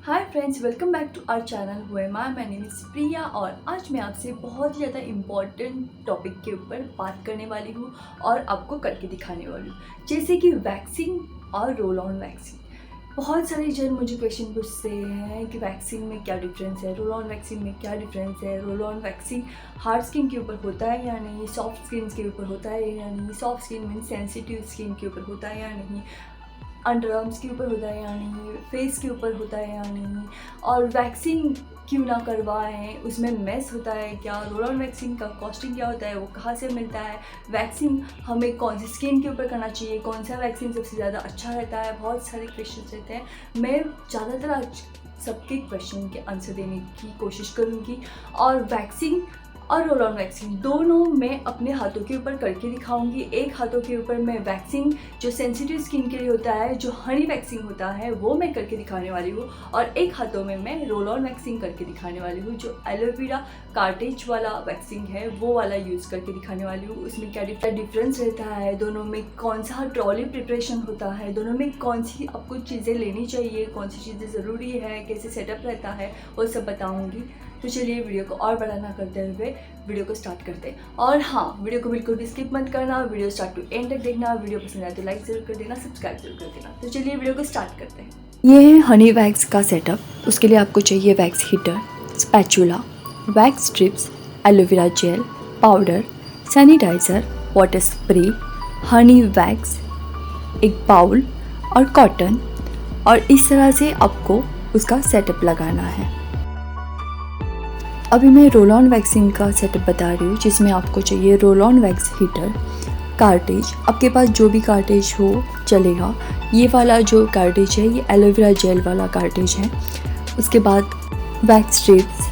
Hi friends, welcome back to our channel who am I. My name is Priya और आज मैं आपसे बहुत ही ज़्यादा इम्पॉर्टेंट टॉपिक के ऊपर बात करने वाली हूँ और आपको करके दिखाने वाली हूँ, जैसे कि वैक्सीन और रोल ऑन वैक्सीन। बहुत सारे जन मुझे क्वेश्चन पूछते हैं कि वैक्सीन में क्या डिफरेंस है, रोल ऑन वैक्सीन में क्या डिफरेंस है, role on vaccine hard skin के ऊपर होता है या नहीं, सॉफ्ट स्किन के ऊपर होता है या नहीं, soft skin mean sensitive skin के ऊपर होता है या नहीं, अंडर आर्म्स के ऊपर होता है या नहीं, फेस के ऊपर होता है या नहीं, और वैक्सीन क्यों ना करवाएं, उसमें मेस होता है क्या, रोल ऑन वैक्सीन का कॉस्टिंग क्या होता है, वो कहाँ से मिलता है, वैक्सीन हमें कौन सी स्किन के ऊपर करना चाहिए, कौन सा वैक्सीन सबसे ज़्यादा अच्छा रहता है। बहुत सारे क्वेश्चन रहते हैं। मैं ज़्यादातर आज सबके क्वेश्चन के आंसर देने की कोशिश करूँगी और वैक्सीन और रोल ऑन वैक्सीन दोनों मैं अपने हाथों के ऊपर करके दिखाऊंगी। एक हाथों के ऊपर मैं वैक्सीन जो सेंसिटिव स्किन के लिए होता है, जो हनी वैक्सीन होता है, वो मैं करके दिखाने वाली हूँ, और एक हाथों में मैं रोल ऑन वैक्सीन करके दिखाने वाली हूँ, जो एलोवेरा कार्टेज वाला वैक्सीन है वो वाला यूज़ करके दिखाने वाली हूँ। उसमें क्या डिफरेंस रहता है, दोनों में कौन सा ट्रॉली प्रिपरेशन होता है, दोनों में कौन सी आपको चीज़ें लेनी चाहिए, कौन सी चीज़ें ज़रूरी है, कैसे सेटअप रहता है, वो सब बताऊँगी। तो चलिए वीडियो को और बड़ा ना करते हुए वीडियो को स्टार्ट करते हैं। और हाँ, वीडियो को बिल्कुल भी स्किप मत करना, वीडियो स्टार्ट टू एंड तक देखना। वीडियो पसंद आए तो लाइक ज़रूर कर देना, सब्सक्राइब जरूर कर देना। तो चलिए वीडियो को स्टार्ट करते हैं। ये है हनी वैक्स का सेटअप। उसके लिए आपको चाहिए wax heater, spatula, wax strips, aloe vera gel, powder, sanitiser, water spray, honey wax, एक बाउल और कॉटन। और इस तरह से आपको उसका सेटअप लगाना है। अभी मैं रोल ऑन वैक्सीन का सेटअप बता रही हूँ, जिसमें आपको चाहिए roll on wax heater, cartridge, आपके पास जो भी कार्टेज हो चलेगा। ये वाला जो कार्टेज है ये एलोवेरा जेल वाला कार्टेज है। उसके बाद wax strips,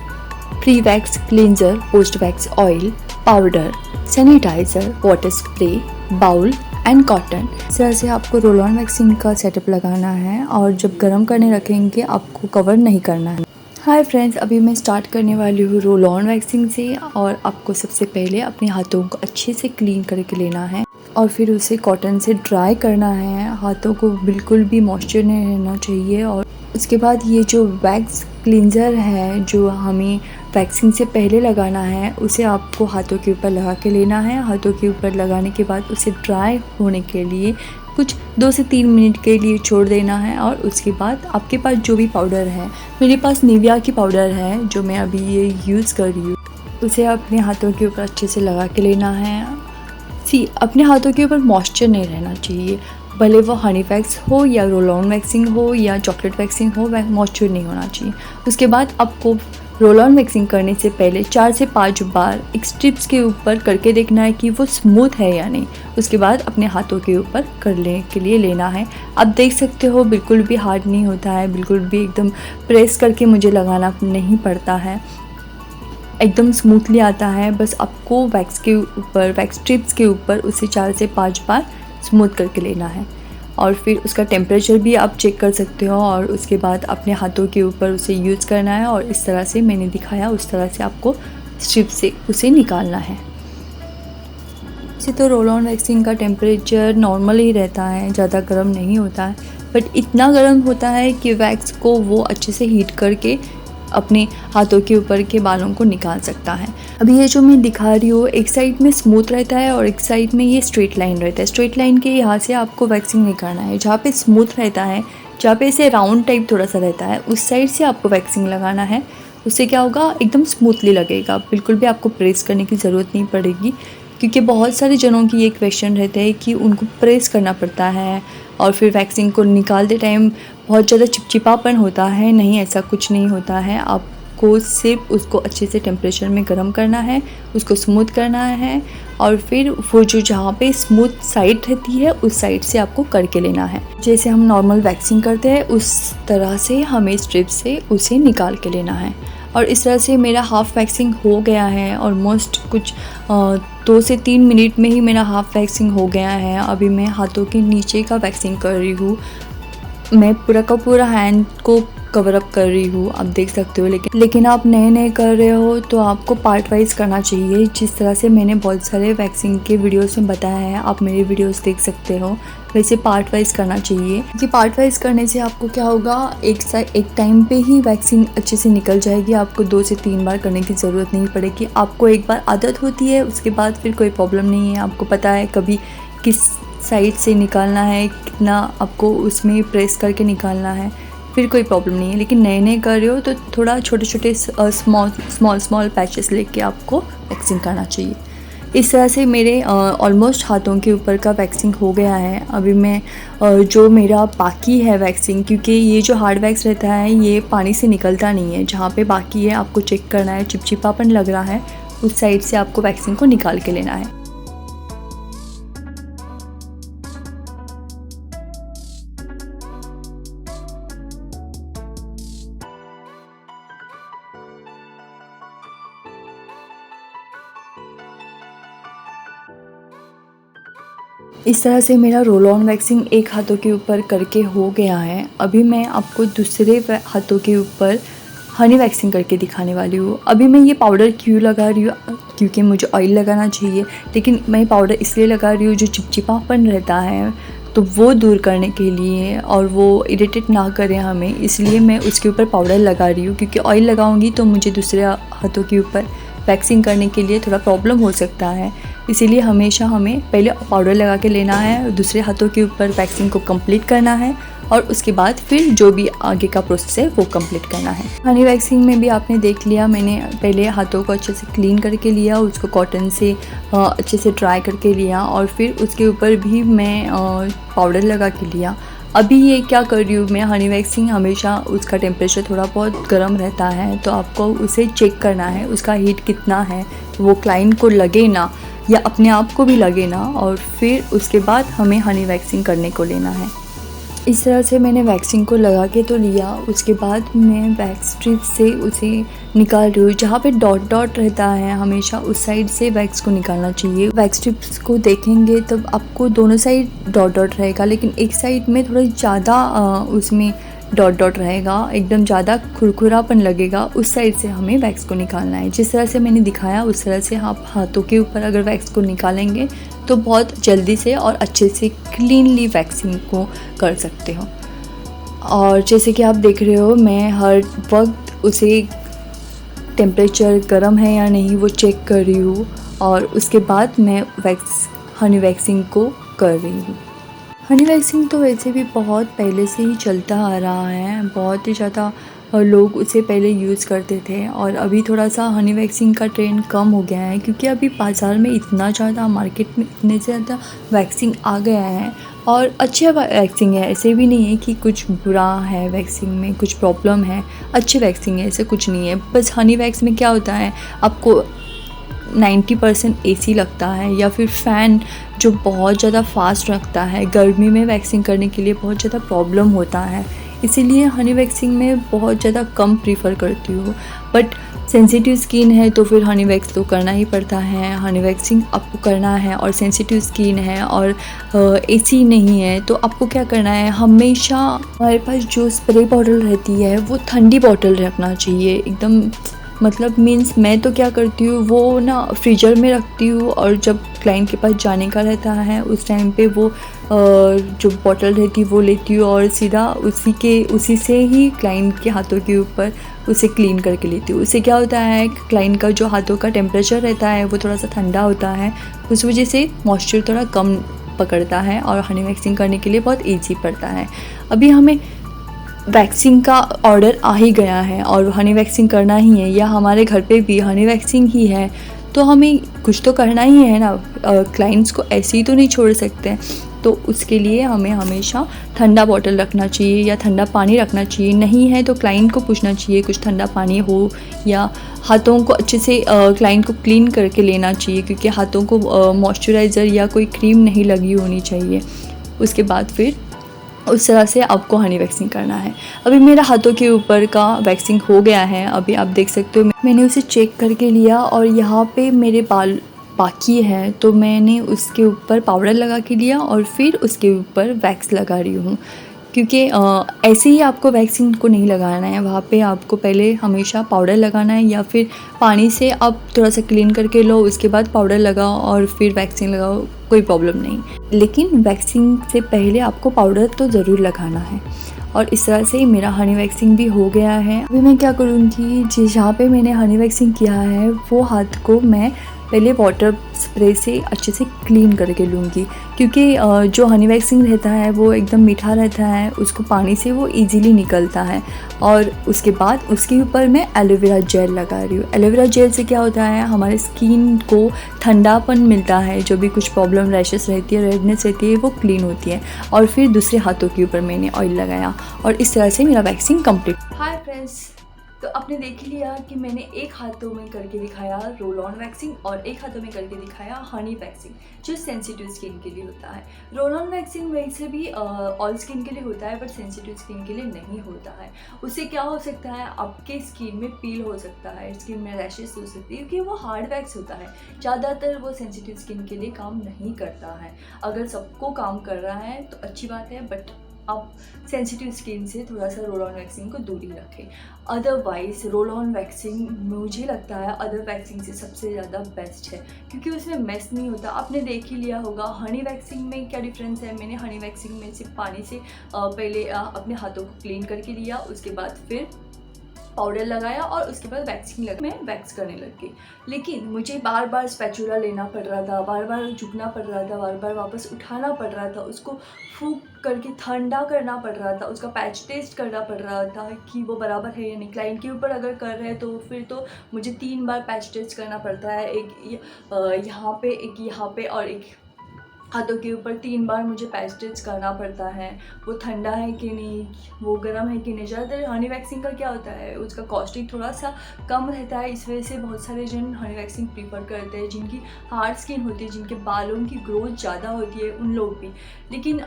pre wax cleanser, post wax oil, powder, sanitiser, water spray, bowl and cotton. इस तरह से आपको रोल ऑन वैक्सीन का सेटअप लगाना है और जब गर्म करने रखेंगे आपको कवर नहीं करना है। हाय फ्रेंड्स, अभी मैं स्टार्ट करने वाली हूँ रोल ऑन वैक्सिंग से। और आपको सबसे पहले अपने हाथों को अच्छे से क्लीन करके लेना है और फिर उसे कॉटन से ड्राई करना है। हाथों को बिल्कुल भी मॉइस्चर नहीं रहना चाहिए। और उसके बाद ये जो वैक्स क्लींजर है जो हमें वैक्सिंग से पहले लगाना है, उसे आपको हाथों के ऊपर लगा के लेना है। हाथों के ऊपर लगाने के बाद उसे ड्राई होने के लिए कुछ 2 से 3 मिनट के लिए छोड़ देना है। और उसके बाद आपके पास जो भी पाउडर है, मेरे पास निविया की पाउडर है जो मैं अभी ये यूज़ कर रही हूँ, उसे अपने हाथों के ऊपर अच्छे से लगा के लेना है। अपने हाथों के ऊपर मॉइस्चर नहीं रहना चाहिए, भले वो हनी वैक्स हो या रोल ऑन वैक्सिंग हो या चॉकलेट वैक्सिंग हो, मॉइस्चर नहीं होना चाहिए। उसके बाद आपको रोल ऑन वैक्सिंग करने से पहले 4 से 5 बार एक स्ट्रिप्स के ऊपर करके देखना है कि वो स्मूथ है या नहीं। उसके बाद अपने हाथों के ऊपर करने के लिए लेना है। आप देख सकते हो बिल्कुल भी हार्ड नहीं होता है, बिल्कुल भी एकदम प्रेस करके मुझे लगाना नहीं पड़ता है, एकदम स्मूथली आता है। बस आपको वैक्स के ऊपर, वैक्स स्ट्रिप्स के ऊपर उसे 4 से 5 बार स्मूथ करके लेना है। और फिर उसका टेम्परेचर भी आप चेक कर सकते हो और उसके बाद अपने हाथों के ऊपर उसे यूज़ करना है। और इस तरह से मैंने दिखाया, उस तरह से आपको स्ट्रिप से उसे निकालना है। वैसे तो रोल ऑन वैक्सिंग का टेम्परेचर नॉर्मल ही रहता है, ज़्यादा गर्म नहीं होता है, बट इतना गर्म होता है कि वैक्स को वो अच्छे से हीट करके अपने हाथों के ऊपर के बालों को निकाल सकता है। अभी ये जो मैं दिखा रही हूँ, एक साइड में स्मूथ रहता है और एक साइड में ये स्ट्रेट लाइन रहता है। स्ट्रेट लाइन के यहाँ से आपको वैक्सिंग नहीं करना है। जहाँ पे स्मूथ रहता है, जहाँ पे इसे राउंड टाइप थोड़ा सा रहता है, उस साइड से आपको वैक्सिंग लगाना है। उससे क्या होगा, एकदम स्मूथली लगेगा, बिल्कुल भी आपको प्रेस करने की ज़रूरत नहीं पड़ेगी। क्योंकि बहुत सारे जनों की ये क्वेश्चन रहता है कि उनको प्रेस करना पड़ता है और फिर वैक्सिंग को निकालते टाइम बहुत ज़्यादा चिपचिपापन होता है। नहीं, ऐसा कुछ नहीं होता है। आपको सिर्फ उसको अच्छे से टेम्परेचर में गर्म करना है, उसको स्मूथ करना है और फिर वो जो जहाँ पे स्मूथ साइड रहती है उस साइड से आपको करके लेना है। जैसे हम नॉर्मल वैक्सिंग करते हैं उस तरह से हमें स्ट्रिप से उसे निकाल के लेना है। और इस तरह से मेरा हाफ़ वैक्सिंग हो गया है। ऑलमोस्ट कुछ 2 से 3 मिनट में ही मेरा हाफ़ वैक्सिंग हो गया है। अभी मैं हाथों के नीचे का वैक्सिंग कर रही हूँ। मैं पूरा का पूरा हैंड को कवर अप कर रही हूँ, आप देख सकते हो। लेकिन आप नए नए कर रहे हो तो आपको पार्ट वाइज करना चाहिए। जिस तरह से मैंने बहुत सारे वैक्सिंग के वीडियोस में बताया है, आप मेरे वीडियोस देख सकते हो, वैसे पार्ट वाइज करना चाहिए। कि पार्ट वाइज करने से आपको क्या होगा, एक टाइम पे ही वैक्सिंग अच्छे से निकल जाएगी। आपको 2 से 3 बार करने की ज़रूरत नहीं पड़ेगी। आपको एक बार आदत होती है, उसके बाद फिर कोई प्रॉब्लम नहीं है। आपको पता है कभी किस साइड से निकालना है, कितना आपको उसमें प्रेस करके निकालना है, फिर कोई प्रॉब्लम नहीं है। लेकिन नए नए कर रहे हो तो थोड़ा छोटे छोटे स्मॉल पैचेस लेके आपको वैक्सिंग करना चाहिए। इस तरह से मेरे ऑलमोस्ट हाथों के ऊपर का वैक्सिंग हो गया है। अभी मैं जो मेरा बाकी है वैक्सिंग, क्योंकि ये जो हार्ड वैक्स रहता है ये पानी से निकलता नहीं है, जहाँ पे बाकी है आपको चेक करना है, चिपचिपापन लग रहा है उस साइड से आपको वैक्सिंग को निकाल के लेना है। इस तरह से मेरा रोल ऑन वैक्सिंग एक हाथों के ऊपर करके हो गया है। अभी मैं आपको दूसरे हाथों के ऊपर हनी वैक्सिंग करके दिखाने वाली हूँ। अभी मैं ये पाउडर क्यों लगा रही हूँ, क्योंकि मुझे ऑयल लगाना चाहिए, लेकिन मैं पाउडर इसलिए लगा रही हूँ जो चिपचिपापन रहता है तो वो दूर करने के लिए, और वो इरिटेट ना करें हमें, इसलिए मैं उसके ऊपर पाउडर लगा रही हूँ। क्योंकि ऑयल लगाऊंगी तो मुझे दूसरे हाथों के ऊपर वैक्सिंग करने के लिए थोड़ा प्रॉब्लम हो सकता है। इसीलिए हमेशा हमें पहले पाउडर लगा के लेना है, दूसरे हाथों के ऊपर वैक्सिंग को कंप्लीट करना है, और उसके बाद फिर जो भी आगे का प्रोसेस है वो कंप्लीट करना है। हनी वैक्सिंग में भी आपने देख लिया, मैंने पहले हाथों को अच्छे से क्लीन करके लिया, उसको कॉटन से अच्छे से ड्राई करके लिया, और फिर उसके ऊपर भी मैं पाउडर लगा के लिया। अभी ये क्या कर रही हूँ मैं, हनी वैक्सिंग हमेशा उसका टेम्परेचर थोड़ा बहुत गर्म रहता है, तो आपको उसे चेक करना है उसका हीट कितना है, वो क्लाइंट को लगे ना या अपने आप को भी लगे ना, और फिर उसके बाद हमें हनी वैक्सिंग करने को लेना है। इस तरह से मैंने वैक्सिंग को लगा के तो लिया, उसके बाद मैं वैक्स स्ट्रिप से उसे निकाल रही हूँ। जहाँ पे डॉट डॉट रहता है हमेशा उस साइड से वैक्स को निकालना चाहिए। वैक्स स्ट्रिप्स को देखेंगे तब आपको दोनों साइड डॉट डॉट रहेगा, लेकिन एक साइड में थोड़ा ज़्यादा उसमें डॉट डॉट रहेगा, एकदम ज़्यादा खुरखुरापन लगेगा, उस साइड से हमें वैक्स को निकालना है। जिस तरह से मैंने दिखाया उस तरह से आप हाथों के ऊपर अगर वैक्स को निकालेंगे तो बहुत जल्दी से और अच्छे से क्लीनली वैक्सिंग को कर सकते हो। और जैसे कि आप देख रहे हो मैं हर वक्त उसे टेम्परेचर गर्म है या नहीं वो चेक कर रही हूँ, और उसके बाद मैं हनी वैक्सिंग को कर रही हूँ। हनी वैक्सिंग तो वैसे भी बहुत पहले से ही चलता आ रहा है, बहुत ही ज़्यादा लोग उसे पहले यूज़ करते थे, और अभी थोड़ा सा हनी वैक्सिंग का ट्रेंड कम हो गया है, क्योंकि अभी बाज़ार में इतना ज़्यादा, मार्केट में इतने ज़्यादा वैक्सिंग आ गया है, और अच्छे वैक्सिंग है, ऐसे भी नहीं है कि कुछ बुरा है वैक्सिंग में, कुछ प्रॉब्लम है, अच्छे वैक्सिंग है, ऐसे कुछ नहीं है। बस हनी वैक्स में क्या होता है, आपको 90% AC लगता है, या फिर फ़ैन जो बहुत ज़्यादा फास्ट रखता है, गर्मी में वैक्सिंग करने के लिए बहुत ज़्यादा प्रॉब्लम होता है, इसीलिए हनी वैक्सिंग में बहुत ज़्यादा कम प्रीफर करती हूँ। बट सेंसिटिव स्किन है तो फिर हनी वैक्स तो करना ही पड़ता है, हनी वैक्सिंग आपको करना है, और सेंसिटिव स्किन है और AC नहीं है तो आपको क्या करना है, हमेशा हमारे पास जो स्प्रे बॉटल रहती है वो ठंडी बॉटल रखना चाहिए एकदम। मतलब मीन्स मैं तो क्या करती हूँ वो ना फ्रीजर में रखती हूँ, और जब क्लाइंट के पास जाने का रहता है उस टाइम पे वो जो बॉटल रहती है वो लेती हूँ, और सीधा उसी से ही क्लाइंट के हाथों के ऊपर उसे क्लीन करके लेती हूँ। उससे क्या होता है, क्लाइंट का जो हाथों का टेम्परेचर रहता है वो थोड़ा सा ठंडा होता है, उस वजह से मॉइस्चर थोड़ा कम पकड़ता है, और हनी वैक्सिंग करने के लिए बहुत ईजी पड़ता है। अभी हमें वैक्सिंग का ऑर्डर आ ही गया है और हनी वैक्सिंग करना ही है, या हमारे घर पे भी हनी वैक्सिंग ही है, तो हमें कुछ तो करना ही है ना, क्लाइंट्स को ऐसे ही तो नहीं छोड़ सकते। तो उसके लिए हमें हमेशा ठंडा बॉटल रखना चाहिए या ठंडा पानी रखना चाहिए, नहीं है तो क्लाइंट को पूछना चाहिए कुछ ठंडा पानी हो, या हाथों को अच्छे से क्लाइंट को क्लीन करके लेना चाहिए, क्योंकि हाथों को मॉइस्चराइज़र या कोई क्रीम नहीं लगी होनी चाहिए। उसके बाद फिर उस तरह से आपको हनी वैक्सिंग करना है। अभी मेरा हाथों के ऊपर का वैक्सिंग हो गया है, अभी आप देख सकते हो मैंने उसे चेक करके लिया, और यहाँ पे मेरे बाल बाकी है तो मैंने उसके ऊपर पाउडर लगा के लिया और फिर उसके ऊपर वैक्स लगा रही हूँ। क्योंकि ऐसे ही आपको वैक्सीन को नहीं लगाना है, वहाँ पे आपको पहले हमेशा पाउडर लगाना है या फिर पानी से आप थोड़ा सा क्लीन करके लो, उसके बाद पाउडर लगाओ और फिर वैक्सीन लगाओ, कोई प्रॉब्लम नहीं। लेकिन वैक्सीन से पहले आपको पाउडर तो ज़रूर लगाना है। और इस तरह से मेरा हनी वैक्सिंग भी हो गया है। अभी मैं क्या करूँगी, जहाँ पे मैंने हनी वैक्सिंग किया है वो हाथ को मैं पहले वाटर स्प्रे से अच्छे से क्लीन करके लूँगी, क्योंकि जो हनी वैक्सिंग रहता है वो एकदम मीठा रहता है, उसको पानी से वो इजीली निकलता है। और उसके बाद उसके ऊपर मैं एलोवेरा जेल लगा रही हूँ। एलोवेरा जेल से क्या होता है, हमारे स्किन को ठंडापन मिलता है, जो भी कुछ प्रॉब्लम रैशेस रहती है, रेडनेस रहती है, वो क्लीन होती है। और फिर दूसरे हाथों के ऊपर मैंने ऑयल लगाया और इस तरह से मेरा वैक्सिंग कंप्लीट। हाय फ्रेंड्स, तो आपने देख लिया कि मैंने एक हाथों में करके दिखाया रोल ऑन वैक्सिंग और एक हाथों में करके दिखाया हनी वैक्सिंग, जो सेंसिटिव स्किन के लिए होता है। रोल ऑन वैक्सिंग वैसे भी ऑल स्किन के लिए होता है, बट सेंसिटिव स्किन के लिए नहीं होता है। उससे क्या हो सकता है, आपके स्किन में पील हो सकता है, स्किन में रैशेस हो सकती है, क्योंकि वो हार्ड वैक्स होता है। ज़्यादातर वो सेंसिटिव स्किन के लिए काम नहीं करता है। अगर सबको काम कर रहा है तो अच्छी बात है, बट आप सेंसिटिव स्किन से थोड़ा सा रोल ऑन वैक्सिंग को दूरी रखें। अदरवाइज रोल ऑन वैक्सिंग मुझे लगता है अदर वैक्सिंग से सबसे ज़्यादा बेस्ट है, क्योंकि उसमें मेस नहीं होता। आपने देख ही लिया होगा हनी वैक्सिंग में क्या डिफरेंस है। मैंने हनी वैक्सिंग में सिर्फ पानी से पहले अपने हाथों को क्लीन करके लिया, उसके बाद फिर पाउडर लगाया और उसके बाद वैक्सिंग मैं वैक्स करने लग गई। लेकिन मुझे बार बार स्पैचुला लेना पड़ रहा था, बार बार झुकना पड़ रहा था, बार बार वापस उठाना पड़ रहा था, उसको फूंक करके ठंडा करना पड़ रहा था, उसका पैच टेस्ट करना पड़ रहा था कि वो बराबर है या नहीं। क्लाइंट के ऊपर अगर कर रहे हैं तो फिर तो मुझे 3 बार पैच टेस्ट करना पड़ता है, एक यहाँ पे, एक यहाँ पे और एक हाथों के ऊपर 3 बार मुझे पैच टेस्ट करना पड़ता है। वो ठंडा है कि नहीं, वो गर्म है कि नहीं। ज़्यादातर हनी वैक्सिंग का क्या होता है, उसका कॉस्टिंग थोड़ा सा कम रहता है, इस वजह से बहुत सारे जन हनी वैक्सिंग प्रीफर करते हैं, जिनकी हार्ड स्किन होती है, जिनके बालों की ग्रोथ ज़्यादा होती है, उन लोग भी। लेकिन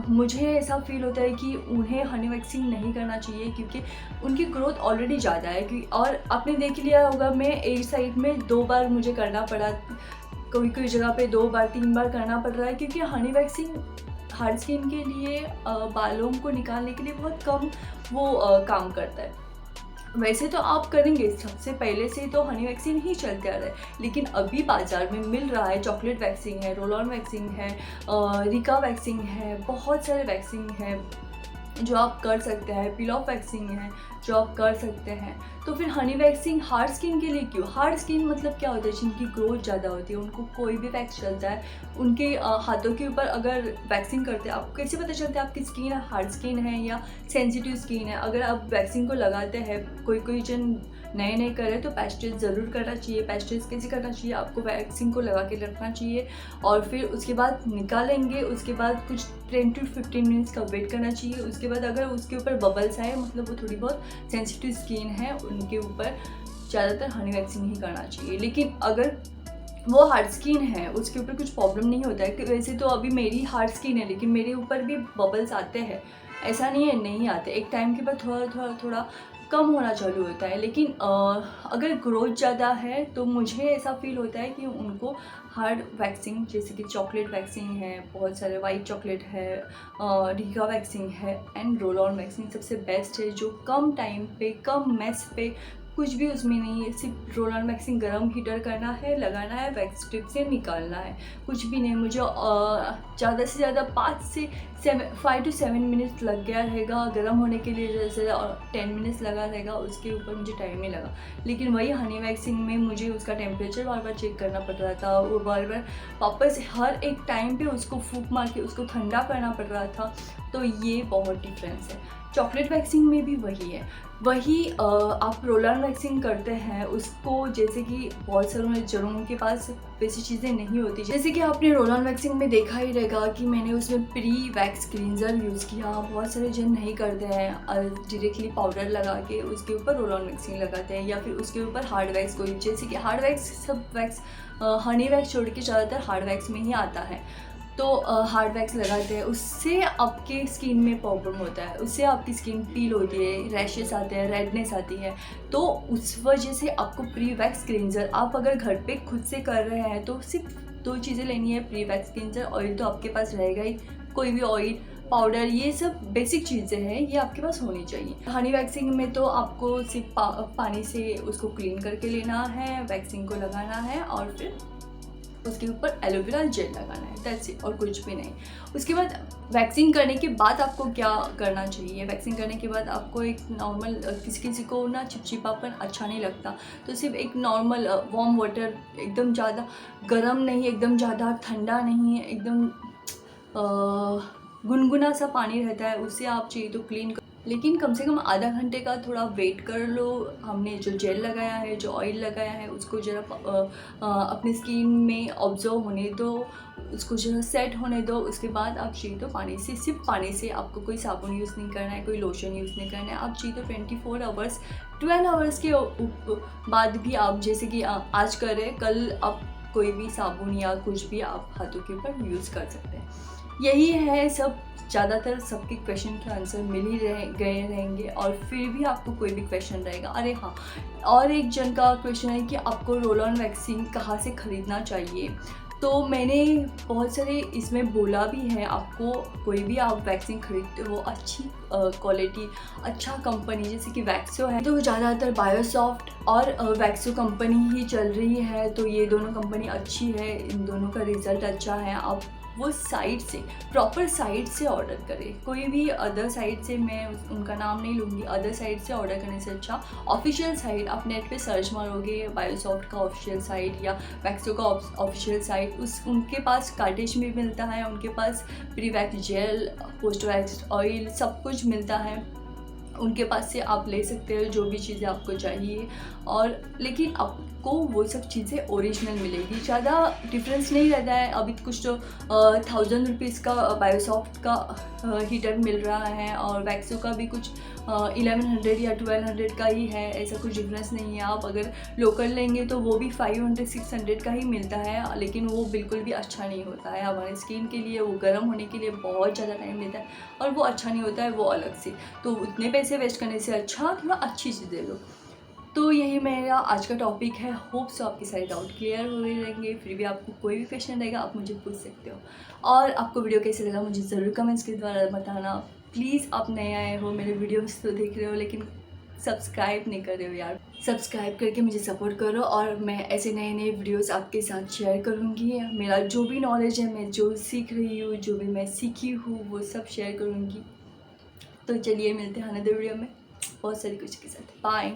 मुझे ऐसा फील होता है कि उन्हें हनी वैक्सिंग नहीं करना चाहिए, क्योंकि उनकी ग्रोथ ऑलरेडी ज़्यादा है। और आपने देख लिया होगा, मैं एक साइड में 2 बार मुझे करना पड़ा, कोई कोई जगह पे 2 बार 3 बार करना पड़ रहा है, क्योंकि हनी वैक्सिंग हार्ड स्किन के लिए बालों को निकालने के लिए बहुत कम वो काम करता है। वैसे तो आप करेंगे, सबसे पहले से तो हनी वैक्सिंग ही चलते आ रहा है, लेकिन अभी बाज़ार में मिल रहा है चॉकलेट वैक्सिंग है, रोल ऑन वैक्सिंग है, रिका वैक्सिंग है, बहुत सारे वैक्सिंग है जो आप कर सकते हैं, पील ऑफ वैक्सिंग है जो आप कर सकते हैं। तो फिर हनी वैक्सिंग हार्ड स्किन के लिए क्यों? हार्ड स्किन मतलब क्या होता है, जिनकी ग्रोथ ज़्यादा होती है, उनको कोई भी वैक्स चलता है। उनके हाथों के ऊपर अगर वैक्सिंग करते हैं, आपको कैसे पता चलता है आपकी स्किन हार्ड स्किन है या सेंसिटिव स्किन है? अगर आप वैक्सिंग को लगाते हैं, कोई जन नए नए करें तो पैच टेस्ट ज़रूर करना चाहिए। पैच टेस्ट कैसे करना चाहिए, आपको वैक्सिंग को लगा के रखना चाहिए और फिर उसके बाद निकालेंगे, उसके बाद कुछ 10 to 15 मिनट्स का वेट करना चाहिए। उसके बाद अगर उसके ऊपर बबल्स आए, मतलब वो थोड़ी बहुत सेंसिटिव स्किन है, उनके ऊपर ज़्यादातर हनी वैक्सिंग ही करना चाहिए। लेकिन अगर वो हार्ड स्किन है, उसके ऊपर कुछ प्रॉब्लम नहीं होता है, कि वैसे तो अभी मेरी हार्ड स्किन है, लेकिन मेरे ऊपर भी बबल्स आते हैं, ऐसा नहीं है नहीं आते। एक टाइम के बाद थोड़ा कम होना चालू होता है। लेकिन अगर ग्रोथ ज़्यादा है तो मुझे ऐसा फील होता है कि उनको हार्ड वैक्सिंग, जैसे कि चॉकलेट वैक्सिंग है, बहुत सारे वाइट चॉकलेट है, रिका वैक्सिंग है एंड रोल ऑन वैक्सिंग सबसे बेस्ट है, जो कम टाइम पे, कम मेस पे, कुछ भी उसमें नहीं है, सिर्फ रोल ऑन वैक्सिंग गरम हीटर करना है, लगाना है, वैक्स स्ट्रिप से निकालना है, कुछ भी नहीं। मुझे ज़्यादा से ज़्यादा 5 to 7 मिनट्स लग गया रहेगा गरम होने के लिए, जैसे 10 मिनट्स लगा रहेगा, उसके ऊपर मुझे टाइम नहीं लगा। लेकिन वही हनी वैक्सिंग में मुझे उसका टेम्परेचर बार बार चेक करना पड़ रहा था, वो बार बार वापस हर एक टाइम पे उसको फूंक मार के उसको ठंडा करना पड़ रहा था। तो ये बहुत डिफरेंस है। चॉकलेट वैक्सिंग में भी वही है। आप रोल ऑन वैक्सिंग करते हैं उसको, जैसे कि बहुत सारे जनों के पास वैसी चीज़ें नहीं होती। जैसे कि आपने रोल ऑन वैक्सिंग में देखा ही रहेगा कि मैंने उसमें प्री वैक्स क्लींजर यूज़ किया। बहुत सारे जन नहीं करते हैं, डायरेक्टली पाउडर लगा के उसके ऊपर रोल ऑन वैक्सिंग लगाते हैं, या फिर उसके ऊपर हार्ड वैक्स कोई, जैसे कि हार्ड वैक्स सब वैक्स हनी वैक्स छोड़ के ज़्यादातर हार्ड वैक्स में ही आता है। तो हार्ड वैक्स लगाते हैं, उससे आपके स्किन में प्रॉब्लम होता है, उससे आपकी स्किन पील होती है, रैशेस आते हैं, रेडनेस आती है। तो उस वजह से आपको प्री वैक्स क्लींजर, आप अगर घर पे खुद से कर रहे हैं तो सिर्फ 2 चीज़ें लेनी है। प्री वैक्स क्लींजर, ऑयल तो आपके पास रहेगा ही, कोई भी ऑयल पाउडर, ये सब बेसिक चीज़ें हैं, ये आपके पास होनी चाहिए। हनी वैक्सिंग में तो आपको सिर्फ पानी से उसको क्लीन करके लेना है, वैक्सिंग को लगाना है और फिर उसके ऊपर एलोवेरा जेल लगाना है, दैट्स इट, और कुछ भी नहीं। उसके बाद वैक्सिंग करने के बाद आपको क्या करना चाहिए, वैक्सिंग करने के बाद आपको एक नॉर्मल, किसी किसी को ना चिपचिपापन अच्छा नहीं लगता, तो सिर्फ एक नॉर्मल वार्म वाटर, एकदम ज़्यादा गर्म नहीं, एकदम ज़्यादा ठंडा नहीं, एकदम गुनगुना सा पानी रहता है, उससे आप चाहिए तो क्लीन कर, लेकिन कम से कम आधा घंटे का थोड़ा वेट कर लो। हमने जो जेल लगाया है, जो ऑयल लगाया है, उसको ज़रा अपनी स्किन में ऑब्जर्व होने दो, उसको ज़रा सेट होने दो। उसके बाद आप चाहिए तो पानी से, सिर्फ पानी से, आपको कोई साबुन यूज़ नहीं करना है, कोई लोशन यूज़ नहीं करना है। आप चाहिए तो 24 आवर्स, 12 आवर्स के बाद भी आप, जैसे कि आज करें, कल आप कोई भी साबुन या कुछ भी आप हाथों के ऊपर यूज़ कर सकते हैं। यही है सब। ज़्यादातर सबके क्वेश्चन के आंसर मिल ही गए रहेंगे, और फिर भी आपको कोई भी क्वेश्चन रहेगा, अरे हाँ, और एक जन का क्वेश्चन है कि आपको रोल ऑन वैक्सीन कहाँ से ख़रीदना चाहिए। तो मैंने बहुत सारे इसमें बोला भी है, आपको कोई भी आप वैक्सीन खरीदते हो, अच्छी क्वालिटी, अच्छा कंपनी जैसे कि वैक्सो है, तो ज़्यादातर बायोसॉफ्ट और वैक्सो कंपनी ही चल रही है, तो ये दोनों कंपनी अच्छी है, इन दोनों का रिज़ल्ट अच्छा है। आप वो साइट से, प्रॉपर साइट से ऑर्डर करें, कोई भी अदर साइट से, मैं उनका नाम नहीं लूँगी, अदर साइट से ऑर्डर करने से अच्छा ऑफिशियल साइट, आप नेट पे सर्च मारोगे बायोसॉफ्ट का ऑफिशियल साइट या वैक्सो का ऑफिशियल साइट, उनके पास कार्टेज भी मिलता है, उनके पास pre wax gel, post wax oil, सब कुछ मिलता है, उनके पास से आप ले सकते हो जो भी चीज़ें आपको चाहिए। और लेकिन आपको वो सब चीज़ें ओरिजिनल मिलेगी, ज़्यादा डिफरेंस नहीं रहता है। अभी कुछ तो 1000 रुपीज़ का बायोसॉफ्ट का हीटर मिल रहा है, और वैक्सो का भी कुछ 1100 या 1200 का ही है, ऐसा कुछ डिफरेंस नहीं है। आप अगर लोकल लेंगे तो वो भी 500-600 का ही मिलता है, लेकिन वो बिल्कुल भी अच्छा नहीं होता है हमारे स्किन के लिए, वो गर्म होने के लिए बहुत ज़्यादा टाइम लेता है, और वो अच्छा नहीं होता है, वो अलग से। तो उतने पैसे वेस्ट करने से अच्छा थोड़ा अच्छी चीज़ें लो। तो यही मेरा आज का टॉपिक है। होप सो आपके सारे डाउट क्लियर हो रहे रहेंगे। फिर भी आपको कोई भी क्वेश्चन रहेगा आप मुझे पूछ सकते हो, और आपको वीडियो कैसे लगा मुझे ज़रूर कमेंट्स के द्वारा बताना। प्लीज़, आप नए आए हो, मेरे वीडियोस तो देख रहे हो लेकिन सब्सक्राइब नहीं कर रहे हो यार, सब्सक्राइब करके मुझे सपोर्ट करो, और मैं ऐसे नए नए वीडियोस आपके साथ शेयर करूँगी। मेरा जो भी नॉलेज है, मैं जो सीख रही हूँ, जो भी मैं सीखी हूँ, वो सब शेयर करूँगी। तो चलिए मिलते हैं अनदर वीडियो में बहुत सारी कुछ के साथ। बाय।